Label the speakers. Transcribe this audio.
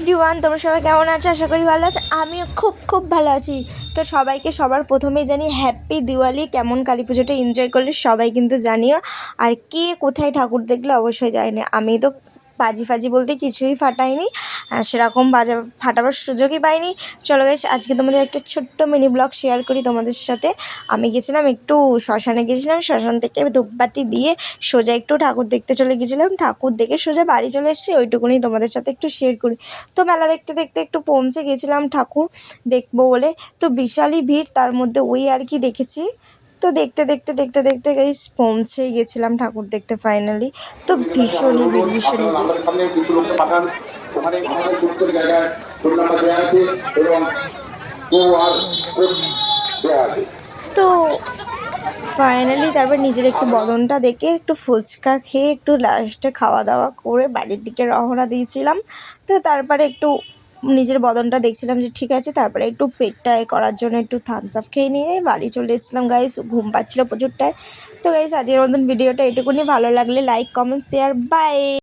Speaker 1: Everyone, তোমরা সবাই কেমন আছো? আশা করি ভালো আছো। আমিও খুব খুব ভালো আছি। তো সবাইকে সবার প্রথমেই জানি হ্যাপি দিওয়ালি। কেমন কালী পুজোটা এনজয় করলে সবাই কিন্তু জানিও। আর কে কোথায় ঠাকুর দেখলে অবশ্যই জানি। আমি তো বাজি ফাজি বলতে কিছুই ফাটাইনি, সেরকম বাজা ফাটাবার সুযোগই পাইনি। চলো গাইস, আজকে তোমাদের একটা ছোট্ট মিনি ব্লগ শেয়ার করি তোমাদের সাথে। আমি গেছিলাম একটু শ্মশানে, গেছিলাম শ্মশান থেকে ধূপবাতি দিয়ে সোজা একটু ঠাকুর দেখতে চলে গেছিলাম। ঠাকুর দেখে সোজা বাড়ি চলে এসেছি, ওইটুকুনি তোমাদের সাথে একটু শেয়ার করি। তো মেলা দেখতে দেখতে একটু পৌঁছে গেছিলাম ঠাকুর দেখবো বলে। তো বিশালই ভিড়, তার মধ্যে ওই আর কি দেখেছি। তো দেখতে দেখতে দেখতে দেখতে গাইস পৌঁছেই গেছিলাম ঠাকুর দেখতে ফাইনালি। তো ভীষণই ভিড়, ভীষণই ভিড়। তো ফাইনালি তারপর নিজের একটু বদনটা দেখে একটু ফুচকা খেয়ে একটু লাস্টে খাওয়া দাওয়া করে বাড়ির দিকে রওনা দিয়েছিলাম। তো তারপরে একটু নিজের বদনটা দেখছিলাম যে ঠিক আছে, তারপরে একটু পেটটা করার জন্য একটু থামস আপ খেয়ে নিয়ে বাড়ি চলে এসেছিলাম গাইস। ঘুম পাচ্ছিলো প্রচুরটায়। তো গাইস, আজকের মতন ভিডিওটা এটুকুনি। ভালো লাগলে লাইক, কমেন্ট, শেয়ার, বাই।